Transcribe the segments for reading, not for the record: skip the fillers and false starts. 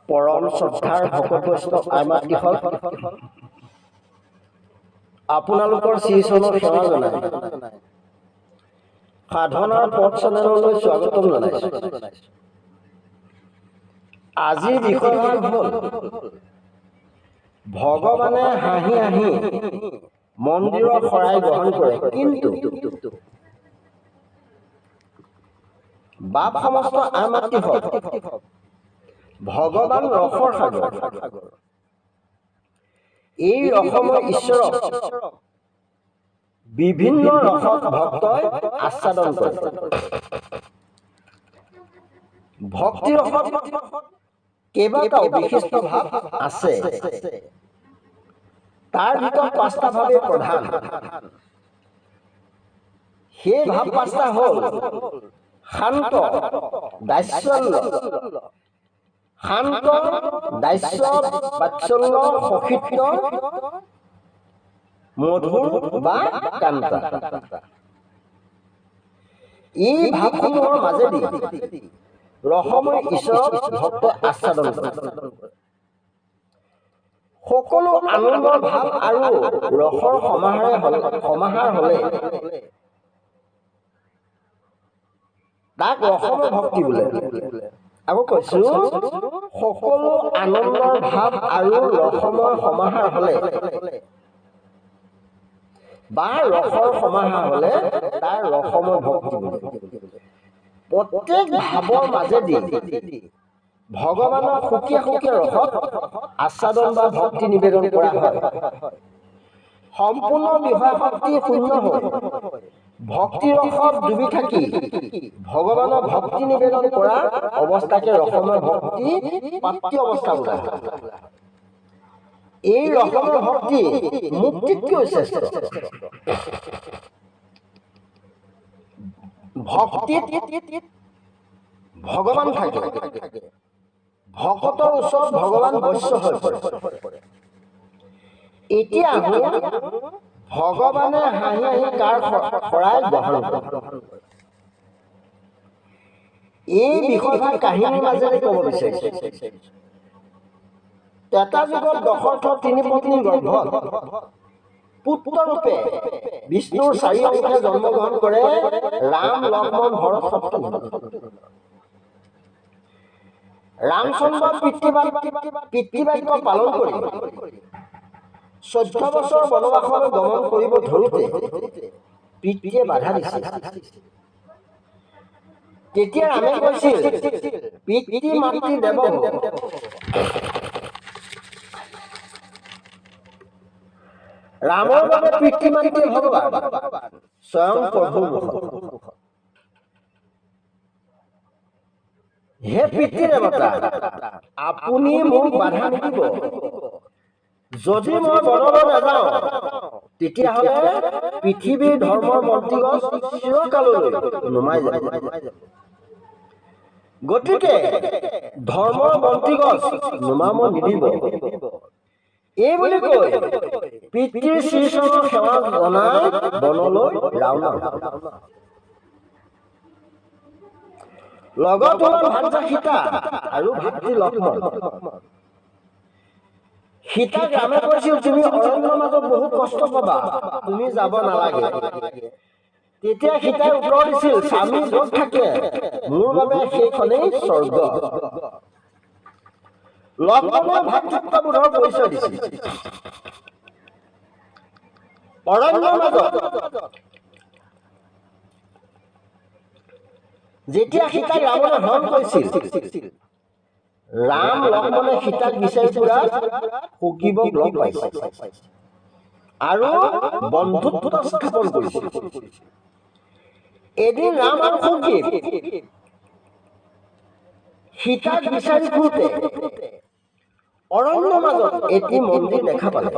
পৰম শ্ৰদ্ধাৰ ভকত বৈষ্ণৱ আইমাতৃহত আপোনালোকৰ শ্ৰীচৰণৰ সেৱা জনাই সাধনাৰ পথ চেনেললৈ স্বাগতম জনাইছো। আজিৰ বিষয়ভাগ হ'ল ভগৱানে হাঁহি হাঁহি মন্দিৰৰ শৰাই গ্ৰহণ কৰে, কিন্তু বাপ সমস্ত আইমাতৃহত ভগৱান ৰসৰ সাগৰ। এই ৰসময় ঈশ্বৰক বিভিন্ন ৰসত ভক্তই আস্বাদন কৰে। ভক্তি ৰসত কেইবাটাও বিশিষ্ট ভাৱ আছে। তাৰ ভিতৰত 5টা ভাৱেই প্ৰধান। সেই ভাৱ 5টা হ'ল শান্ত, দাস্যল্য, শান্ত, দাস্য, বাৎসল্য, সখিত্ব, মধুৰ বা কান্তা। এই ভাৱসমূহৰ মাজেদি ৰসময় ঈশ্বৰক ভক্ত আস্বাদন কৰে। সকলো আনন্দৰ ভাৱ আৰু ৰসৰ সমাহাৰ হলে তাক ৰসময় ভক্তি বোলে। আকৌ কৈছো, সকলো আনন্দৰ ভাৱ আৰু ৰসময় সমাহাৰ হলে বা ৰসৰ সমাহাৰ হলে তাৰ ৰসময় ভক্তি বোলে। প্ৰত্যেক ভাৱৰ মাজেদি ভগৱানৰ সুকীয়া সুকীয়া ৰসত আস্বাদন বা ভক্তি নিবেদন কৰা হয়। সম্পূৰ্ণ বিষয় শক্তি শূন্য হৈ ভক্তি ৰসত ডুবি থাকি ভগৱানৰ ভক্তি নিবেদন কৰা অৱস্থাকে ৰসময় ভক্তি প্ৰাপ্তি অৱস্থা বোলা হয়। এই ৰসময় ভক্তি মুক্তিতকৈ শ্ৰেষ্ঠ। ভক্তিত ভগৱান থাকে, ভকতৰ ওচৰত ভগৱান বৈশ্য হৈ পৰে। এতিয়া ভগৱানে হাঁহি হাঁহি কাৰ শৰাই গ্ৰহণ কৰে। এই বিষয়ভাগ কাহিনীৰ মাজেৰে ক'ব বিচাৰিছো। এটা যুগত দশৰথৰ 3 পত্নীৰ গৰ্ভত পুত্ৰৰূপে বিষ্ণুৰ 4 অংশে জন্মগ্ৰহণ কৰে ৰাম, লক্ষ্মণ, ভৰত, শত্ৰুঘ্ন। ৰামচন্দ্ৰ পিতৃবাক্য পালন কৰি 14 বছৰ বনবাসলৈ গমন কৰিব ধৰোতে পিতৃয়ে বাধা দিছিল। তেতিয়া ৰামে কৈছিল, পিতৃ মাতৃ দেৱ। ৰামৰ বাবে পিতৃ মাতৃ ভগৱান স্বয়ং প্ৰভুৰ মুখত। হে পিতৃ দেৱতা, আপুনি মোক বাধা নিদিব। যদি মই বনলৈ নাযাওঁ তেতিয়াহ'লে পৃথিৱীৰ ধৰ্মৰ মন্ত্ৰীগছ চিৰকাললৈ নুমাই যাব। গতিকে ধৰ্মৰ মন্ত্ৰীগছ নুমাব নিদিব। এই বুলি কৈ পিতৃৰ শ্ৰীচৰণৰ সেৱা জনাই বনলৈ ৰাওনা হ'ল। লগত হ'ল ভাৰ্যা সীতা আৰু ভাতৃ লক্ষ্মণ। সীতাক ৰামে কৈছিল, তুমি অৰণ্যৰ মাজত বহুত কষ্ট পাবা, তুমি যাব নালাগে। তেতিয়া সীতাই উত্তৰ দিছিল, স্বামী য'ত থাকে মোৰ বাবে সেইখনেই স্বৰ্গ। লক্ষ্মণে ভাতৃত্ববোধৰ পৰিচয় দিছিল। অৰণ্যৰ মাজত যেতিয়া সীতাক ৰাৱণে হৰণ কৰিছিল, ৰাম লক্ষ্মণে সীতাক বিচাৰি ফুৰা সুগ্ৰীৱক লগ পাইছিল আৰু বন্ধুত্ব স্থাপন কৰিছিল। এদিন ৰাম আৰু সুগ্ৰীৱ সীতাক বিচাৰি ফুৰোতে অৰণ্যৰ মাজত এটি মন্দিৰ দেখা পালে।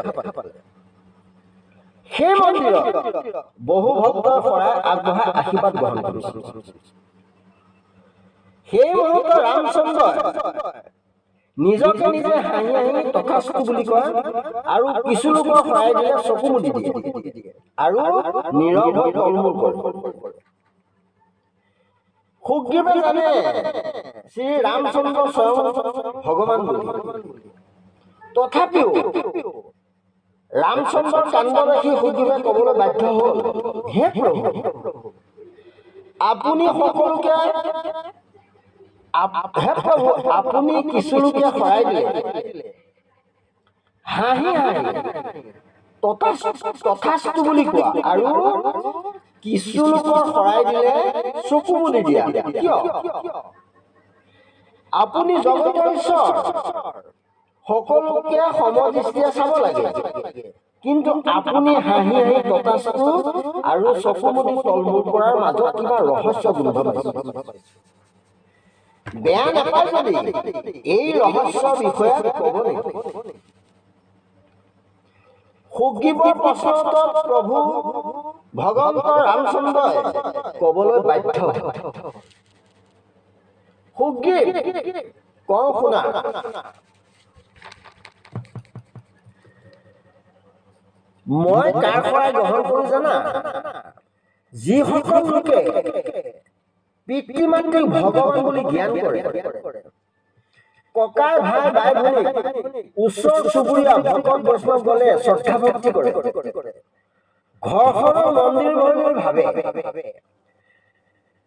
সেই মন্দিৰত বহু ভক্তই শৰাই আগবঢ়াই আশীৰ্বাদ গ্ৰহণ কৰিছিল। সেই মুহূৰ্তত ৰামচন্দ্ৰই নিজকে নিজে হাঁহি হাঁহি তথাস্তু বুলি কয় আৰু কিছু লোকৰ শৰাই দিলে চকু মুদি দিয়ে আৰু নীৰৱ হৈ তলমূল কৰে। সুগ্ৰীৱে জানে শ্ৰী ৰামচন্দ্ৰ স্বয়ং ভগৱান বুলি। তথাপিও ৰামচন্দ্ৰৰ কাণ্ড দেখি সুগ্ৰীৱে ক'বলৈ বাধ্য হ'ল, হে প্ৰভু, আপুনি সকলোকে হে প্ৰভু, আপুনি কিছু লোকে শৰাই দিলে হাঁহি হাঁহি তথাস্তু বুলি কোৱা, আৰু কিছু লোকৰ শৰাই দিলে চকু মুদি দিয়া। কিয়? আপুনি জগতৰ ঈশ্বৰ, সকলোকে সমদৃষ্টিৰে চাব লাগে, কিন্তু আপুনি হাঁহি হাঁহি তথাস্তু আৰু চকু মুদি তলমূৰ কৰাৰ মাজত কিবা ৰহস্য গোন্ধ পাইছে। বেয়া নাপায় যদি এই ৰহস্যৰ বিষয়ে ক'ব নেকি? সুগ্ৰীৱৰ প্ৰশ্নত প্ৰভু ভগৱন্ত ৰামচন্দ্ৰই ক'বলৈ বাধ্য। সুগ্ৰীৱ, কওঁ শুনা, মই কাৰ শৰাই গ্ৰহণ কৰোঁ জানা? যিসকল লোকে পিতৃ মাতৃক ভগৱান বুলি জ্ঞান কৰে, ককাই ভাই বাই ভনী ওচৰ চুবুৰীয়া ভকত বৈষ্ণৱ গলে শ্ৰদ্ধা ভক্তি কৰে, ঘৰখনৰ মন্দিৰ বুলি ভাবে,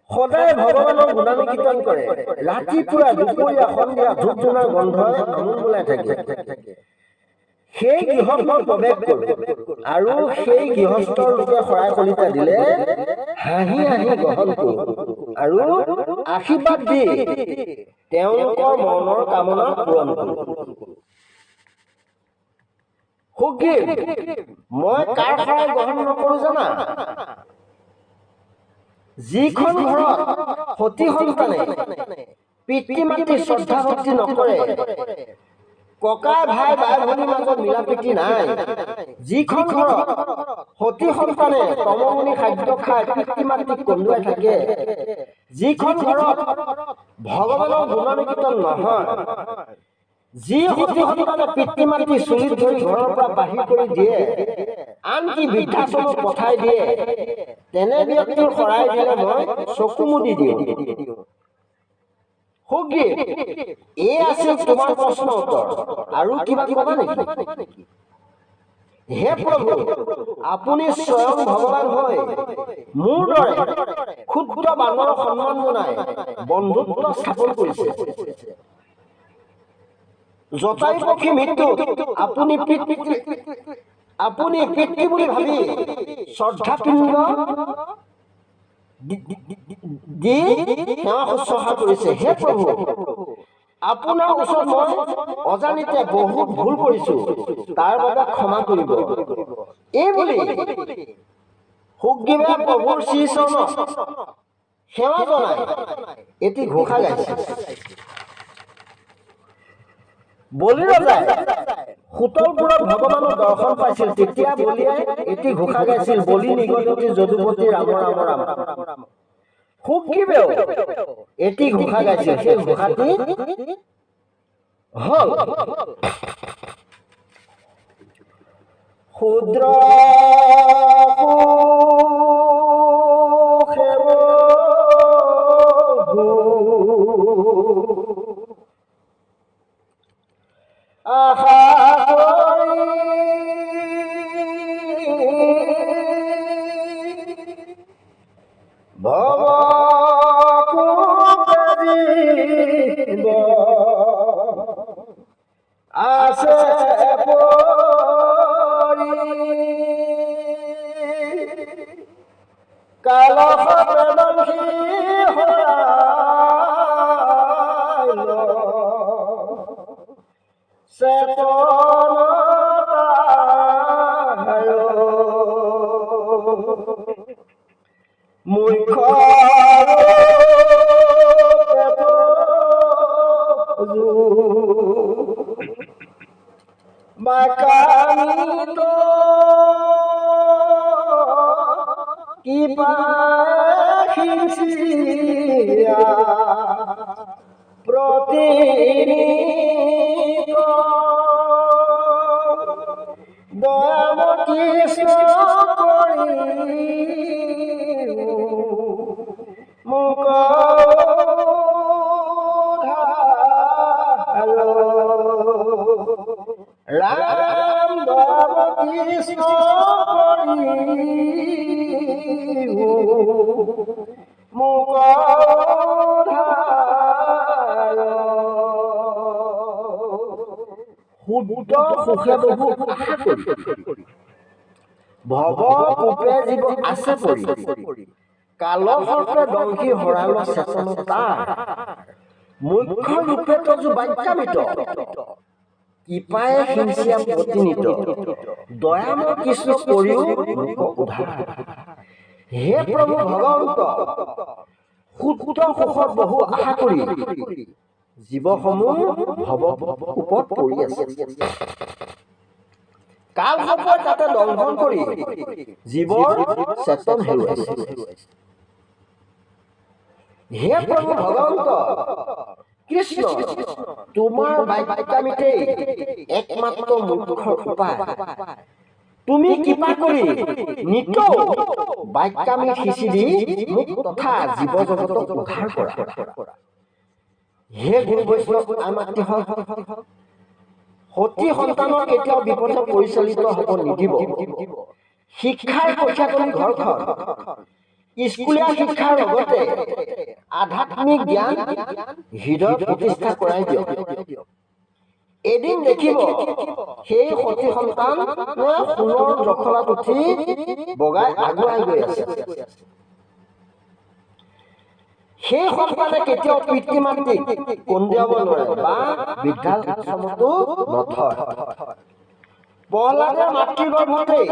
সদায় ভগৱানৰ গুণানুকীৰ্তন কৰে, ৰাতিপুৱা দুপৰীয়া সন্ধিয়া ধূপ ধূনাৰ গন্ধই আমোল বোলাই থাকে, সেই গৃহস্থত প্ৰৱেশ কৰোঁ আৰু সেই গৃহস্থৰ লোকে শৰাই কলিতা দিলে হাঁহি হাঁহি গ্ৰহণ কৰোঁ আৰু আশীৰ্বাদ দি তেওঁলোকৰ মনৰ কামনা পূৰণ কৰোঁ। সুগ্ৰীৱ, মই কাৰ শৰাই গ্ৰহণ নকৰোঁ জানা? যিখন ঘৰত সতী সন্তানে পিতৃ মাতৃৰ শ্ৰদ্ধা ভক্তি নকৰে, ককাই ভাই বাই ভনীৰ মাজত মিলা প্ৰীতি নাই, যিখন ঘৰত সতী সন্তানে তমমুনি খাদ্য খাই পিতৃ মাতৃক কন্দুৱাই থাকে, যিখন ঘৰত ভগৱানৰ গুণানুকীৰ্তন নহয়, যি সতী সন্তানে পিতৃ মাতৃ চুলিত ধৰি ঘৰৰ পৰা বাহিৰ কৰি দিয়ে, আনকি বৃদ্ধাশ্ৰমত পঠাই দিয়ে, তেনে ব্যক্তিৰ শৰাই দিলে মই চকু মুদি দিওঁ। সুগ্ৰীৱ, এই আছিল তোমাৰ প্ৰশ্ন উত্তৰ, আৰু কিবা কবা নেকি? হে প্ৰভু, আপুনি স্বয়ং ভগৱান হৈ মোৰ দৰে ক্ষুদ্ৰ বানৰক সন্মান জনাই বন্ধুত্ব স্থাপন কৰিছে। জটায়ু পক্ষী মৃত্যু আপুনি পিতৃ বুলি ভাবি শ্ৰদ্ধা পিণ্ড দি সেৱা শুশ্ৰূষা কৰিছে। হে প্ৰভু, আপোনাৰ ওচৰত মই অজানিতে বহুত ভুল কৰিছোঁ, তাৰ বাবে ক্ষমা কৰিব। এই বুলি সুগ্ৰীৱে প্ৰভুৰ শ্ৰীচৰণত সেৱা জনাই এটি ঘোষা গাইছে। বলি ৰজাই সুতলপুৰত ভগৱানৰ দৰ্শন পাইছিল, তেতিয়া বলিয়াই এটি ঘোষা গাইছিল, বলি নিগদতি যদুপতি ৰাম ৰাম ৰাম। সুগ্ৰীৱেও এটি ঘোষা গাইছিল, সেই ঘোষাটি হল, শূদ্ৰ আছে মুখ ৰাম দয়াম কৃষ্ণ মোক শুদ্ধ সুখে বহু আশা কৰি ভৱ ৰূপে জীৱ আছে পৰি কালসৰ্পে দংশী হৰাল চেতনতা মুখ্য ৰূপে তজু বাক্যামিত কৃপায়ে হিংসিয়া প্ৰতিনিত দয়াম কৃষ্ণ কৰিও লোক উদ্ধাৰ। হে প্ৰভু ভগৱন্ত শুদ্ধ সুখত বহু আশা কৰি জীৱসমূহ ভৱ ওপৰত পৰি আছে। কাল সৰ্পই তাতে লংঘন কৰি জীৱৰ চেতন হেৰুৱাইছে। হে প্ৰভু ভগৱন্ত কৃষ্ণ তোমাৰ বাক্যামিতেই একমাত্ৰ মুখ্যৰ উপায়। তুমি কৃপা কৰি নিতৌ বাক্যামিত সিঁচি দি মোক তথা জীৱ জগতক উদ্ধাৰ কৰা। হে গুৰু বৈষ্ণৱ আমাতৃ সতী সন্তানৰ কেতিয়াও বিপথে পৰিচালিত হ'ব নিদিব। শিক্ষাৰ কঠীয়াতলী ঘৰখন স্কুলীয়া শিক্ষাৰ লগতে আধ্যাত্মিক জ্ঞান হৃদয় প্ৰতিষ্ঠা কৰাই দিয়ক। এদিন দেখিব সেই সতী সন্তান সোণৰ জখলাত উঠি বগাই আগুৱাই গৈ আছে। সেই সন্তানে কেতিয়াও পিতৃ মাতৃক কন্দিয়াব নোৱাৰে বা বৃদ্ধাশ্ৰমতো নথয়। প্ৰহ্লাদে মাতৃগৰ্ভতেই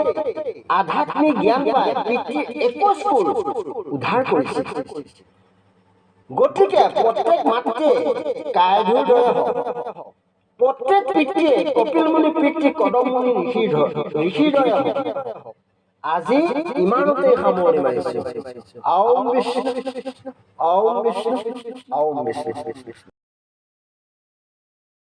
আধ্যাত্মিক জ্ঞান পাই পিতৃৰ 21 কুল উদ্ধাৰ কৰিছিল। গতিকে প্ৰত্যেক মাতৃয়ে কায়ধূৰ দৰে হওক, প্ৰত্যেক পিতৃয়ে কপিল মুনি পিতৃ কদম মুনি ঋষিৰ দৰে হওক। আজি ইমানতেই সামৰণি মাৰিছো। ওম বিষ্ণু, ওম বিষ্ণু, ওম বিষ্ণু।